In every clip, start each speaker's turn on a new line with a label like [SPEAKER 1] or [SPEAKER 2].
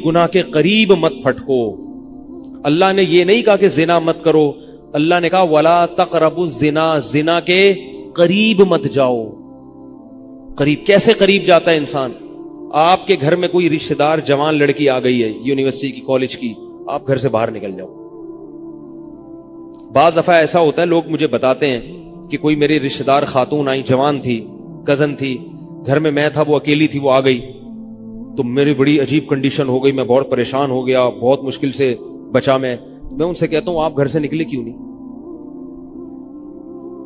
[SPEAKER 1] گناہ کے قریب مت پھٹکو. اللہ نے یہ نہیں کہا کہ زنا مت کرو, اللہ نے کہا ولا تقربوا الزنا, زنا کے قریب مت جاؤ. قریب کیسے قریب جاتا ہے انسان؟ آپ کے گھر میں کوئی رشتہ دار جوان لڑکی آ گئی ہے یونیورسٹی کی, کالج کی, آپ گھر سے باہر نکل جاؤ. بعض دفعہ ایسا ہوتا ہے, لوگ مجھے بتاتے ہیں کہ کوئی میری رشتہ دار خاتون آئی, جوان تھی, کزن تھی, گھر میں تھا, وہ اکیلی تھی, وہ آ گئی تو میری بڑی عجیب کنڈیشن ہو گئی, میں بہت پریشان ہو گیا, بہت مشکل سے بچا. میں ان سے کہتا ہوں آپ گھر سے نکلے کیوں نہیں؟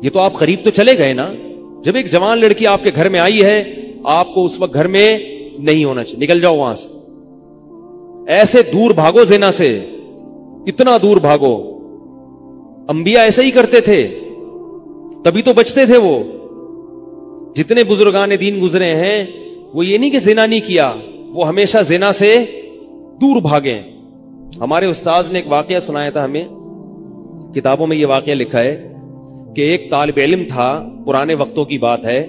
[SPEAKER 1] یہ تو آپ قریب تو چلے گئے نا. جب ایک جوان لڑکی آپ کے گھر میں آئی ہے, آپ کو اس وقت گھر میں نہیں ہونا چاہیے, نکل جاؤ وہاں سے. ایسے دور بھاگو زنا سے, اتنا دور بھاگو. انبیاء ایسا ہی کرتے تھے, تبھی تو بچتے تھے. وہ جتنے بزرگان دین گزرے ہیں وہ یہ نہیں کہ زنا نہیں کیا, وہ ہمیشہ زنا سے دور بھاگے. ہمارے استاذ نے ایک واقعہ سنایا تھا ہمیں, کتابوں میں یہ واقعہ لکھا ہے کہ ایک طالب علم تھا, پرانے وقتوں کی بات ہے,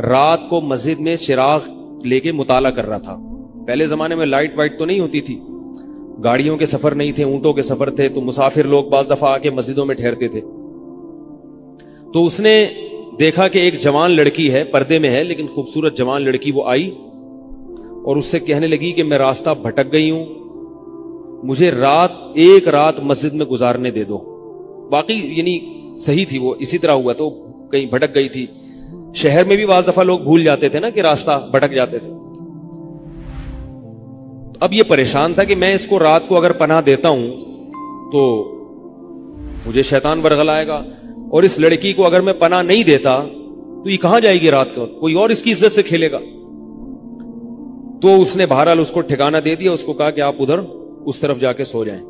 [SPEAKER 1] رات کو مسجد میں چراغ لے کے مطالعہ کر رہا تھا. پہلے زمانے میں لائٹ وائٹ تو نہیں ہوتی تھی, گاڑیوں کے سفر نہیں تھے, اونٹوں کے سفر تھے, تو مسافر لوگ بعض دفعہ آ کے مسجدوں میں ٹھہرتے تھے. تو اس نے دیکھا کہ ایک جوان لڑکی ہے, پردے میں ہے لیکن خوبصورت جوان لڑکی, وہ آئی اور اس سے کہنے لگی کہ میں راستہ بھٹک گئی ہوں, مجھے ایک رات مسجد میں گزارنے دے دو. واقعی یعنی صحیح تھی, وہ اسی طرح ہوا, تو کہیں بھٹک گئی تھی. شہر میں بھی بعض دفعہ لوگ بھول جاتے تھے نا کہ راستہ بھٹک جاتے تھے. اب یہ پریشان تھا کہ میں اس کو رات کو اگر پناہ دیتا ہوں تو مجھے شیطان ورغلائے گا, اور اس لڑکی کو اگر میں پناہ نہیں دیتا تو یہ کہاں جائے گی رات کو, کوئی اور اس کی عزت سے کھیلے گا. تو اس نے بہرحال اس کو ٹھکانہ دے دیا, اس کو کہا کہ آپ ادھر اس طرف جا کے سو جائیں.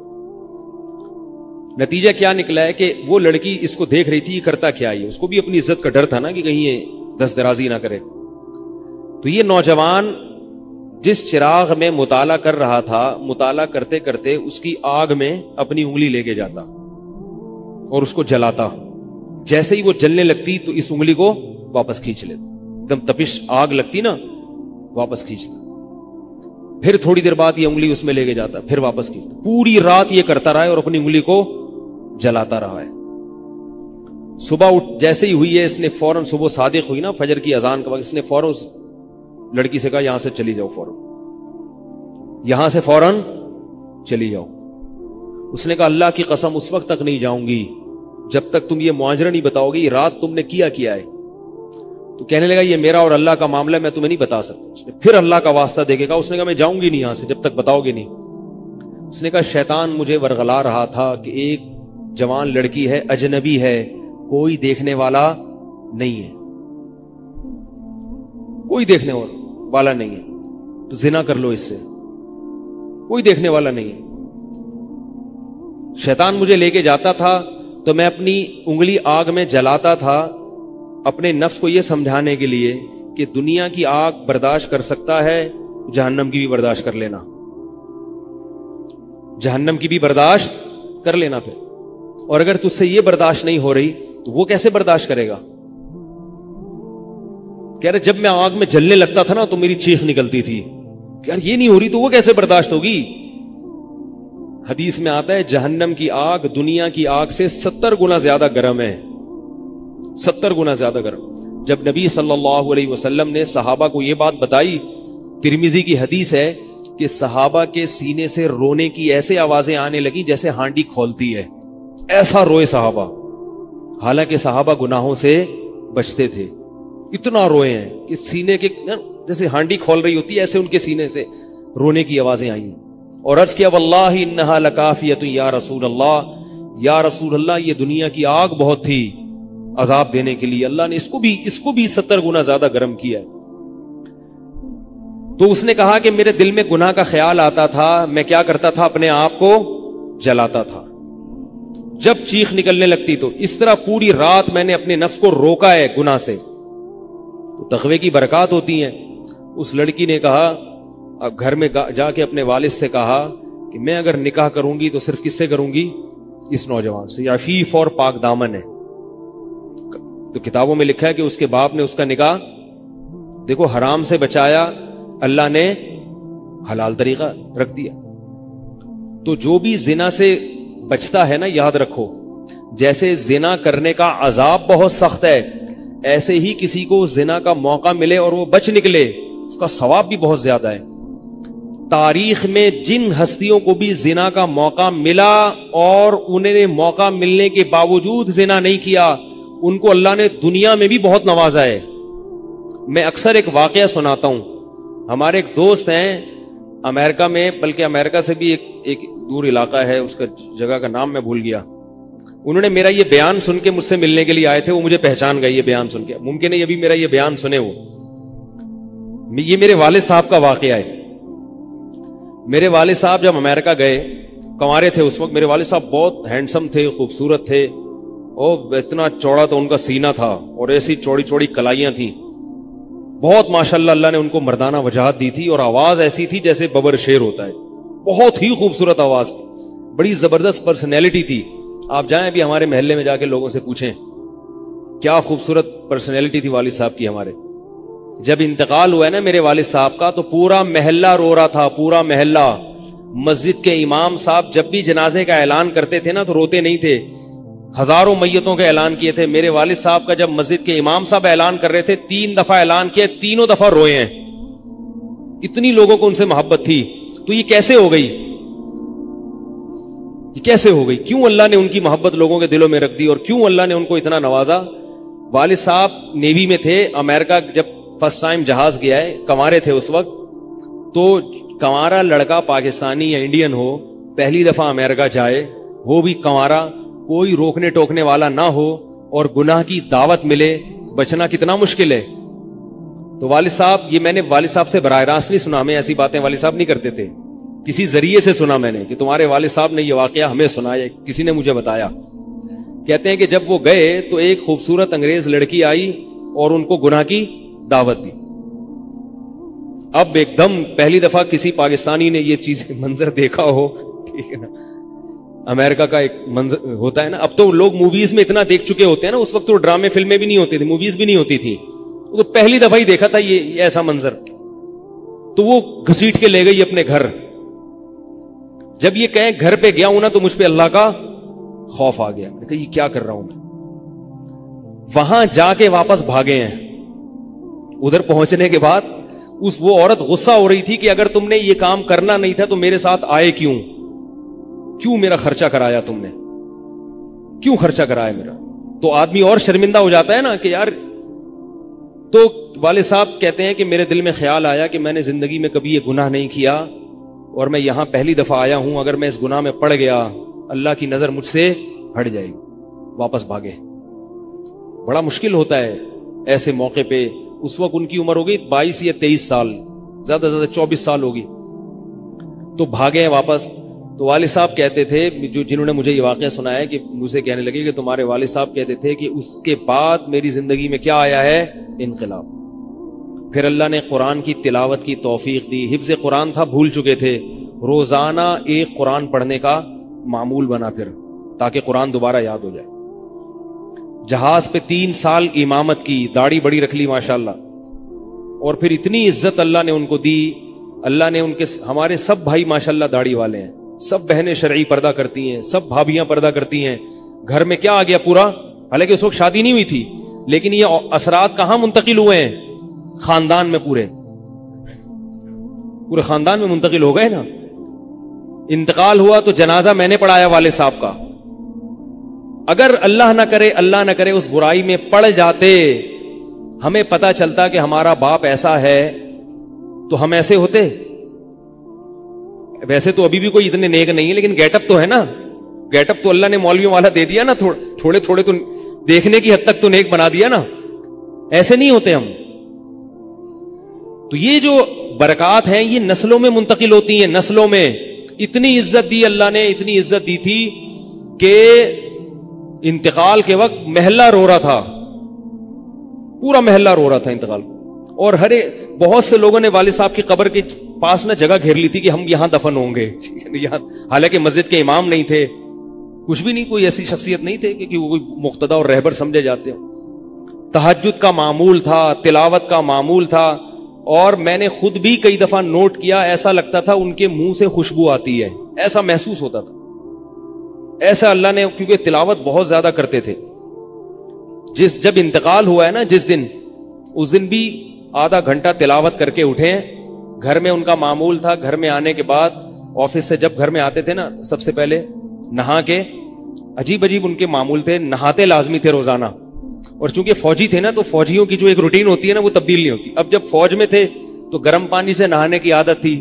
[SPEAKER 1] نتیجہ کیا نکلا ہے کہ وہ لڑکی اس کو دیکھ رہی تھی, یہ کرتا کیا ہے, اس کو بھی اپنی عزت کا ڈر تھا نا کہ کہیں یہ دست درازی نہ کرے. تو یہ نوجوان جس چراغ میں مطالعہ کر رہا تھا, مطالعہ کرتے کرتے اس کی آگ میں اپنی انگلی لے کے جاتا اور اس کو جلاتا. جیسے ہی وہ جلنے لگتی تو اس انگلی کو واپس کھینچ لیتا, ایک دم تپش آگ لگتی نا, واپس کھینچتا. پھر تھوڑی دیر بعد یہ انگلی اس میں لے کے جاتا, پھر واپس کھینچتا. پوری رات یہ کرتا رہا ہے اور اپنی انگلی کو جلاتا رہا ہے. صبح جیسے ہی ہوئی ہے, اس نے فوراً, صبح صادق ہوئی نا فجر کی اذان کا وقت, اس نے فوراً اس لڑکی سے کہا یہاں سے چلی جاؤ, فوراً یہاں سے فوراً چلی جاؤ. اس نے کہا اللہ کی قسم اس وقت تک نہیں جاؤں گی جب تک تم یہ معاجرہ نہیں بتاؤ گے, یہ رات تم نے کیا ہے. تو کہنے لگا یہ میرا اور اللہ کا معاملہ ہے, میں تمہیں نہیں بتا سکتا. اس نے پھر اللہ کا واسطہ دے کے کہا, اس نے کہا میں جاؤں گی نہیں یہاں سے جب تک بتاؤ گے نہیں. اس نے کہا شیطان مجھے ورغلا رہا تھا کہ ایک جوان لڑکی ہے, اجنبی ہے, کوئی دیکھنے والا نہیں ہے, کوئی دیکھنے والا نہیں ہے, تو زنا کر لو اس سے, کوئی دیکھنے والا نہیں ہے. شیطان مجھے لے کے جاتا تھا تو میں اپنی انگلی آگ میں جلاتا تھا, اپنے نفس کو یہ سمجھانے کے لیے کہ دنیا کی آگ برداشت کر سکتا ہے, جہنم کی بھی برداشت کر لینا, جہنم کی بھی برداشت کر لینا. پھر اور اگر تجھ سے یہ برداشت نہیں ہو رہی تو وہ کیسے برداشت کرے گا؟ کہہ رہے جب میں آگ میں جلنے لگتا تھا نا تو میری چیخ نکلتی تھی, یار یہ نہیں ہو رہی تو وہ کیسے برداشت ہوگی. حدیث میں آتا ہے جہنم کی آگ دنیا کی آگ سے 70 گنا زیادہ گرم ہے, 70 گنا زیادہ گرم. جب نبی صلی اللہ علیہ وسلم نے صحابہ کو یہ بات بتائی, ترمذی کی حدیث ہے کہ صحابہ کے سینے سے رونے کی ایسے آوازیں آنے لگی جیسے ہانڈی کھولتی ہے, ایسا روئے صحابہ. حالانکہ صحابہ گناہوں سے بچتے تھے, اتنا روئے ہیں کہ سینے کے جیسے ہانڈی کھول رہی ہوتی ہے ایسے ان کے سینے سے رونے کی آوازیں آئی ہیں. اور عرض کیا واللہ انہا لکافیۃ یا رسول اللہ, یا رسول اللہ یہ دنیا کی آگ بہت تھی عذاب دینے کے لیے, اللہ نے اس کو بھی 70 گنا زیادہ گرم کیا ہے. تو اس نے کہا کہ میرے دل میں گناہ کا خیال آتا تھا, میں کیا کرتا تھا, اپنے آپ کو جلاتا تھا. جب چیخ نکلنے لگتی تو اس طرح پوری رات میں نے اپنے نفس کو روکا ہے گناہ سے. تو تقوی کی برکات ہوتی ہیں. اس لڑکی نے کہا, اب گھر میں جا کے اپنے والد سے کہا کہ میں اگر نکاح کروں گی تو صرف کس سے کروں گی, اس نوجوان سے, عفیف اور پاک دامن ہے. تو کتابوں میں لکھا ہے کہ اس کے باپ نے اس کا نکاح دیکھو حرام سے بچایا, اللہ نے حلال طریقہ رکھ دیا. تو جو بھی زنا سے بچتا ہے نا, یاد رکھو جیسے زنا کرنے کا عذاب بہت سخت ہے, ایسے ہی کسی کو زنا کا موقع ملے اور وہ بچ نکلے, اس کا ثواب بھی بہت زیادہ ہے. تاریخ میں جن ہستیوں کو بھی زنا کا موقع ملا اور انہیں نے موقع ملنے کے باوجود زنا نہیں کیا, ان کو اللہ نے دنیا میں بھی بہت نوازا ہے. میں اکثر ایک واقعہ سناتا ہوں. ہمارے ایک دوست ہیں امریکہ میں, بلکہ امریکہ سے بھی ایک دور علاقہ ہے, اس کا جگہ کا نام میں بھول گیا. انہوں نے میرا یہ بیان سن کے مجھ سے ملنے کے لیے آئے تھے, وہ مجھے پہچان گئے یہ بیان سن کے. ممکن ہے یہ بھی میرا یہ بیان سنے وہ. یہ میرے والد صاحب کا واقعہ ہے. میرے والد صاحب جب امریکہ گئے, کنوارے تھے اس وقت, میرے والد صاحب بہت ہینڈسم تھے, خوبصورت تھے, اور اتنا چوڑا تو ان کا سینہ تھا اور ایسی چوڑی چوڑی کلائیاں تھیں. بہت ماشاءاللہ اللہ نے ان کو مردانہ وجاہت دی تھی, اور آواز ایسی تھی جیسے ببر شیر ہوتا ہے. بہت ہی خوبصورت آواز, بڑی زبردست پرسنالٹی تھی. آپ جائیں ابھی ہمارے محلے میں جا کے لوگوں سے پوچھیں کیا خوبصورت پرسنالٹی تھی والد صاحب کی ہمارے. جب انتقال ہوا ہے نا میرے والد صاحب کا, تو پورا محلہ رو رہا تھا, پورا محلہ. مسجد کے امام صاحب جب بھی جنازے کا اعلان کرتے تھے نا تو روتے نہیں تھے. ہزاروں میتوں کا اعلان کیے تھے. میرے والد صاحب کا جب مسجد کے امام صاحب اعلان کر رہے تھے 3 دفعہ اعلان کیا, تینوں دفعہ روئے ہیں. اتنی لوگوں کو ان سے محبت تھی. تو یہ کیسے ہو گئی, یہ کیسے ہو گئی؟ کیوں اللہ نے ان کی محبت لوگوں کے دلوں میں رکھ دی, اور کیوں اللہ نے ان کو اتنا نوازا؟ والد صاحب نیوی میں تھے. امریکہ جب فرسٹ ٹائم جہاز گیا ہے, کنوارے تھے اس وقت, تو کنوارا لڑکا پاکستانی یا انڈین ہو, پہلی دفعہ امریکہ جائے, وہ بھی کنوارا, کوئی روکنے ٹوکنے والا نہ ہو, اور گناہ کی دعوت ملے, بچنا کتنا مشکل ہے. تو والد صاحب, یہ میں نے والد صاحب سے براہ راست نہیں سنا, میں ایسی باتیں والد صاحب نہیں کرتے تھے, کسی ذریعے سے سنا میں نے کہ تمہارے والد صاحب نے یہ واقعہ ہمیں سنایا, کسی نے مجھے بتایا. کہتے ہیں کہ جب وہ گئے تو ایک خوبصورت انگریز لڑکی آئی اور ان کو گناہ کی دعوت دی. اب ایک دم پہلی دفعہ کسی پاکستانی نے یہ چیز منظر دیکھا ہو, ٹھیک ہے نا, امریکہ کا ایک منظر ہوتا ہے نا. اب تو لوگ موویز میں اتنا دیکھ چکے ہوتے ہیں نا, اس وقت تو ڈرامے فلمیں بھی نہیں ہوتی تھی, موویز بھی نہیں ہوتی تھی, تو پہلی دفعہ ہی دیکھا تھا یہ ایسا منظر. تو وہ گھسیٹ کے لے گئی اپنے گھر. جب یہ کہیں گھر پہ گیا ہوں نا تو مجھ پہ اللہ کا خوف آ گیا. میں نے کہا یہ کیا کر رہا ہوں میں. وہاں جا کے واپس بھاگے ہیں. ادھر پہنچنے کے بعد وہ عورت غصہ ہو رہی تھی کہ اگر تم نے یہ کام کرنا نہیں تھا تو میرے ساتھ آئے کیوں میرا خرچہ کرایا, تم نے کیوں خرچہ کرایا میرا. تو آدمی اور شرمندہ ہو جاتا ہے نا کہ یار. تو والد صاحب کہتے ہیں کہ میرے دل میں خیال آیا کہ میں نے زندگی میں کبھی یہ گناہ نہیں کیا, اور میں یہاں پہلی دفعہ آیا ہوں, اگر میں اس گناہ میں پڑ گیا اللہ کی نظر مجھ سے ہٹ جائے گی. واپس بھاگے. بڑا مشکل ہوتا ہے ایسے موقع پہ. اس وقت ان کی عمر ہوگی 22 یا 23 سال, زیادہ سے زیادہ 24 سال ہوگی. تو بھاگے ہیں واپس. تو والد صاحب کہتے تھے, جنہوں نے مجھے یہ واقعہ سنایا, کہ مجھے کہنے لگے کہ تمہارے والد صاحب کہتے تھے کہ اس کے بعد میری زندگی میں کیا آیا ہے, انقلاب. پھر اللہ نے قرآن کی تلاوت کی توفیق دی. حفظ قرآن تھا, بھول چکے تھے. روزانہ ایک قرآن پڑھنے کا معمول بنا پھر, تاکہ قرآن دوبارہ یاد ہو جائے. جہاز پہ 3 سال امامت کی, داڑھی بڑی رکھ لی ماشاءاللہ. اور پھر اتنی عزت اللہ نے ان کو دی. اللہ نے ان کے, ہمارے سب بھائی ماشاءاللہ داڑھی والے ہیں, سب بہنیں شرعی پردہ کرتی ہیں, سب بھابیاں پردہ کرتی ہیں. گھر میں کیا آ گیا پورا, حالانکہ اس وقت شادی نہیں ہوئی تھی, لیکن یہ اثرات کہاں منتقل ہوئے ہیں, خاندان میں, پورے خاندان میں منتقل ہو گئے نا. انتقال ہوا تو جنازہ میں نے پڑھایا والد صاحب کا. اگر اللہ نہ کرے اس برائی میں پڑ جاتے, ہمیں پتا چلتا کہ ہمارا باپ ایسا ہے, تو ہم ایسے ہوتے. ویسے تو ابھی بھی کوئی اتنے نیک نہیں ہے, لیکن گیٹ اپ تو ہے نا. گیٹ اپ تو اللہ نے مولویوں والا دے دیا نا, تھوڑے تھوڑے تو دیکھنے کی حد تک تو نیک بنا دیا نا. ایسے نہیں ہوتے ہم. تو یہ جو برکات ہیں یہ نسلوں میں منتقل ہوتی ہیں, نسلوں میں. اتنی عزت دی اللہ نے, اتنی عزت دی تھی کہ انتقال کے وقت محلہ رو رہا تھا, پورا محلہ رو رہا تھا انتقال. اور بہت سے لوگوں نے والد صاحب کی قبر کے پاس نہ جگہ گھیر لی تھی کہ ہم یہاں دفن ہوں گے. حالانکہ مسجد کے امام نہیں تھے, کچھ بھی نہیں, کوئی ایسی شخصیت نہیں تھے کہ وہ کوئی مقتدی اور رہبر سمجھے جاتے ہو. تہجد کا معمول تھا, تلاوت کا معمول تھا. اور میں نے خود بھی کئی دفعہ نوٹ کیا، ایسا لگتا تھا ان کے منہ سے خوشبو آتی ہے، ایسا محسوس ہوتا تھا. ایسا اللہ نے، کیونکہ تلاوت بہت زیادہ کرتے تھے. جب انتقال ہوا ہے نا جس دن، اس دن بھی آدھا گھنٹہ تلاوت کر کے اٹھے. گھر میں ان کا معمول تھا، گھر میں آنے کے بعد آفس سے جب گھر میں آتے تھے نا، سب سے پہلے نہا کے، عجیب عجیب ان کے معمول تھے، نہاتے لازمی تھے روزانہ. اور چونکہ فوجی تھے نا تو فوجیوں کی جو ایک روٹین ہوتی ہے نا وہ تبدیل نہیں ہوتی. اب جب فوج میں تھے تو گرم پانی سے نہانے کی عادت تھی،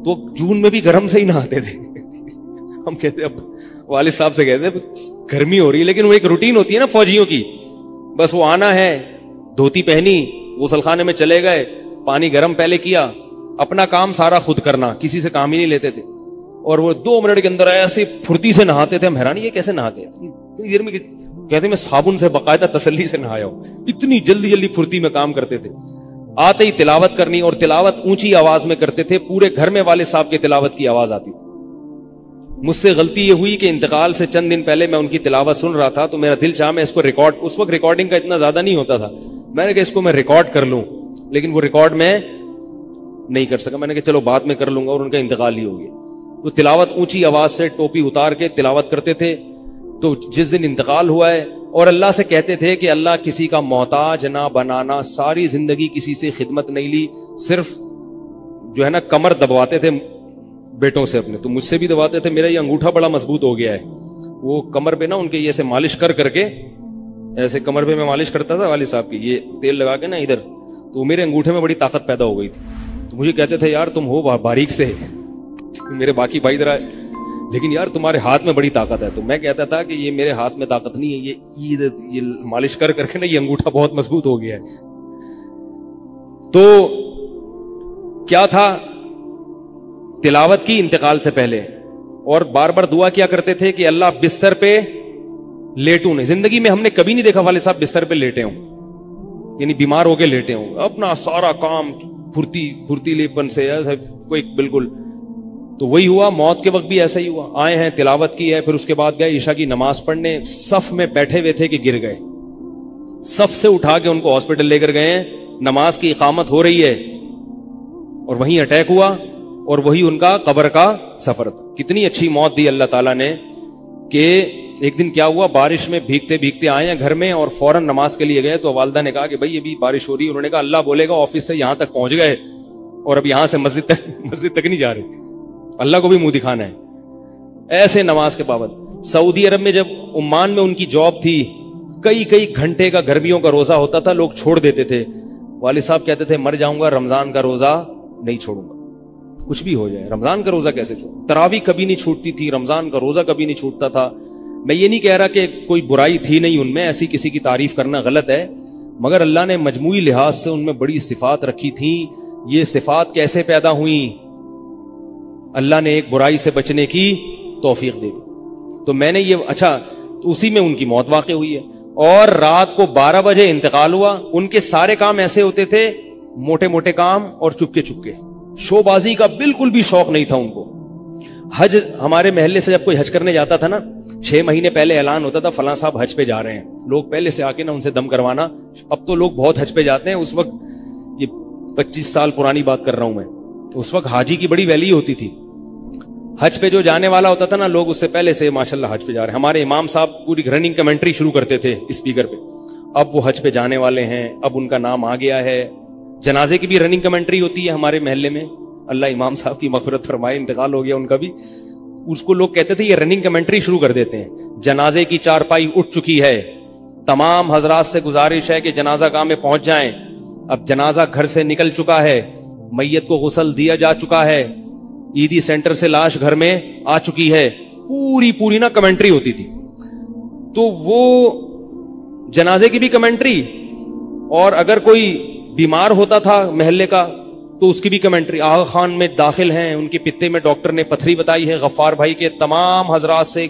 [SPEAKER 1] تو جون میں بھی گرم سے ہی نہاتے تھے. ہم کہتے اب والد صاحب سے کہتے گرمی ہو رہی ہے، لیکن وہ ایک روٹین ہوتی ہے نا فوجیوں کی. بس وہ آنا ہے، دھوتی پہنی، غسل خانے میں چلے گئے، پانی گرم پہلے کیا، اپنا کام سارا خود کرنا، کسی سے کام ہی نہیں لیتے تھے. اور وہ 2 منٹ کے اندر ایسے پھرتی سے نہاتے تھے. ہم حیران، یہ کیسے نہاتے ہیں اتنی دیر میں؟ کہتے میں صابن سے باقاعدہ تسلی سے نہایا ہوں. اتنی جلدی جلدی پھرتی میں کام کرتے تھے. آتے ہی تلاوت کرنی، اور تلاوت اونچی آواز میں کرتے تھے. پورے گھر میں والد صاحب کے تلاوت کی آواز آتی تھی. مجھ سے غلطی یہ ہوئی کہ انتقال سے چند دن پہلے میں ان کی تلاوت سن رہا تھا، تو میرا دل چاہا میں اس کو ریکارڈ، اس وقت ریکارڈنگ کا اتنا زیادہ نہیں ہوتا تھا، میں نے کہا اس کو میں ریکارڈ کر لوں، لیکن وہ ریکارڈ میں نہیں کر سکا. میں نے کہا چلو بعد میں کر لوں گا، اور ان کا انتقال ہی ہو گیا. تو تلاوت اونچی آواز سے ٹوپی اتار کے تلاوت کرتے تھے. تو جس دن انتقال ہوا ہے، اور اللہ سے کہتے تھے کہ اللہ کسی کا محتاج نہ بنانا. ساری زندگی کسی سے خدمت نہیں لی، صرف جو ہے نا کمر دبواتے تھے بیٹوں سے اپنے. تو مجھ سے بھی دباتے تھے، میرا یہ انگوٹھا بڑا مضبوط ہو گیا ہے. وہ کمر پہ نا ان کے یہ ایسے مالش کر کے، ایسے کمر پہ میں مالش کرتا تھا والد صاحب کی، یہ تیل لگا کے نا ادھر، تو میرے انگوٹھے میں بڑی طاقت پیدا ہو گئی تھی. تو مجھے کہتے تھے یار تم ہو باریک سے، میرے باقی بھائی ذرا، لیکن یار تمہارے ہاتھ میں بڑی طاقت ہے. تو میں کہتا تھا کہ یہ میرے ہاتھ میں طاقت نہیں ہے، یہ مالش کر کے نا یہ انگوٹھا بہت مضبوط ہو گیا ہے. تو کیا تھا، تلاوت کی انتقال سے پہلے، اور بار بار دعا کیا کرتے تھے کہ اللہ بستر پہ لیٹوں نہیں. زندگی میں ہم نے کبھی نہیں دیکھا والد صاحب بستر پہ لیٹے ہوں، یعنی بیمار ہو کے لیٹے ہوں. اپنا سارا کام پھرتیلی پن سے کوئی بالکل. تو وہی ہوا، موت کے وقت بھی ایسا ہی ہوا. آئے ہیں، تلاوت کی ہے، پھر اس کے بعد گئے عشاء کی نماز پڑھنے. صف میں بیٹھے ہوئے تھے کہ گر گئے. صف سے اٹھا کے ان کو ہاسپٹل لے کر گئے ہیں. نماز کی اقامت ہو رہی ہے اور وہیں اٹیک ہوا، اور وہی ان کا قبر کا سفر تھا. کتنی اچھی موت دی اللہ تعالیٰ نے کہ ایک دن کیا ہوا، بارش میں بھیگتے بھیگتے آئے ہیں گھر میں، اور فوراً نماز کے لیے گئے. تو والدہ نے کہا کہ بھائی ابھی بارش ہو رہی ہے. انہوں نے کہا اللہ بولے گا آفس سے یہاں تک پہنچ گئے، اور اب یہاں سے مسجد تک نہیں جا رہے. اللہ کو بھی منہ دکھانا ہے. ایسے نماز کے پابند. سعودی عرب میں جب عمان میں ان کی جاب تھی، کئی گھنٹے کا گرمیوں کا روزہ ہوتا تھا، لوگ چھوڑ دیتے تھے. والد صاحب کہتے تھے مر جاؤں گا رمضان کا روزہ نہیں چھوڑوں گا، کچھ بھی ہو جائے رمضان کا روزہ کیسے چھوڑوں. تراویح کبھی نہیں چھوٹتی تھی، رمضان کا روزہ کبھی نہیں چھوٹتا تھا. میں یہ نہیں کہہ رہا کہ کوئی برائی تھی نہیں ان میں، ایسی کسی کی تعریف کرنا غلط ہے، مگر اللہ نے مجموعی لحاظ سے ان میں بڑی صفات رکھی تھیں. یہ صفات کیسے پیدا ہوئیں؟ اللہ نے ایک برائی سے بچنے کی توفیق دے دی. تو میں نے یہ تو اسی میں ان کی موت واقع ہوئی ہے. اور رات کو 12 بجے انتقال ہوا. ان کے سارے کام ایسے ہوتے تھے، موٹے موٹے کام اور چپکے چپکے. شو بازی کا بالکل بھی شوق نہیں تھا ان کو. حج، ہمارے محلے سے جب کوئی حج کرنے جاتا تھا نا، 6 مہینے پہلے اعلان ہوتا تھا فلاں صاحب حج پہ جا رہے ہیں. لوگ پہلے سے آ کے نا ان سے دم کروانا. اب تو لوگ بہت حج پہ جاتے ہیں، اس وقت یہ 25 سال پرانی بات کر رہا ہوں میں، اس وقت حاجی کی بڑی ویلی ہوتی تھی. حج پہ جو جانے والا ہوتا تھا نا، لوگ اس سے پہلے سے ماشاءاللہ حج پہ جا رہے ہیں. ہمارے امام صاحب پوری رننگ کمنٹری شروع کرتے تھے اسپیکر پہ. اب وہ حج پہ جانے والے ہیں، اب ان کا نام آ گیا ہے. جنازے کی بھی رننگ کمنٹری ہوتی ہے ہمارے محلے میں. اللہ امام صاحب کی مغفرت فرمائے، انتقال ہو گیا ان کا بھی. اس کو لوگ کہتے تھے یہ رننگ کمنٹری شروع کر دیتے ہیں. جنازے کی چارپائی اٹھ چکی ہے، تمام حضرات سے گزارش ہے کہ جنازہ گاہ میں پہنچ جائیں. اب جنازہ گھر سے نکل چکا ہے، میت کو غسل دیا جا چکا ہے، عیدی سینٹر سے لاش گھر میں آ چکی ہے. پوری نا کمنٹری ہوتی تھی. تو وہ جنازے کی بھی کمنٹری، اور اگر کوئی بیمار ہوتا تھا محلے کا تو اس کی بھی کمنٹری. آغا خان میں داخل ہیں، ان کے پتے میں ڈاکٹر نے پتھری بتائی ہے. غفار بھائی کے تمام حضرات سے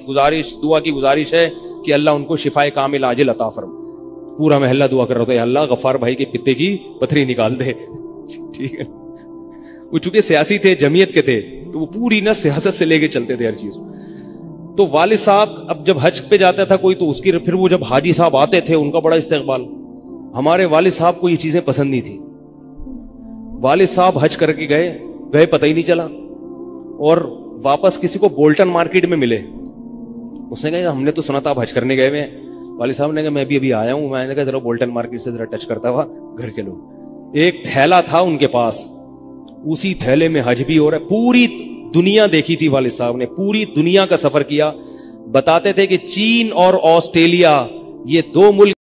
[SPEAKER 1] دعا کی گزارش ہے کہ اللہ ان کو شفائے کامل عاجل عطا فرمائے. پورا محلہ دعا کر رہا تھا اللہ غفار بھائی کے پتے کی پتھری نکال دے. ٹھیک ہے، وہ چونکہ سیاسی تھے، جمعیت کے تھے، تو وہ پوری نا سیاست سے لے کے چلتے تھے ہر چیز. تو والد صاحب اب جب حج پہ جاتا تھا کوئی، تو اس کی پھر وہ جب حاجی صاحب آتے تھے ان کا بڑا استقبال. ہمارے والد صاحب کو یہ چیزیں پسند نہیں تھی. والد صاحب حج کر کے گئے پتہ ہی نہیں چلا, اور واپس کسی کو بولٹن مارکیٹ میں ملے. اس نے کہا ہم نے تو سنا تھا آپ حج کرنے گئے ہوئے. والد صاحب نے کہا میں بھی ابھی آیا ہوں. میں نے کہا چلو بولٹن مارکیٹ سے ذرا ٹچ کرتا ہوا گھر چلو. ایک تھیلا تھا ان کے پاس, اسی تھیلے میں حج بھی ہو رہا ہے. پوری دنیا دیکھی تھی والد صاحب نے, پوری دنیا کا سفر کیا. بتاتے تھے کہ چین اور آسٹریلیا یہ 2 ملک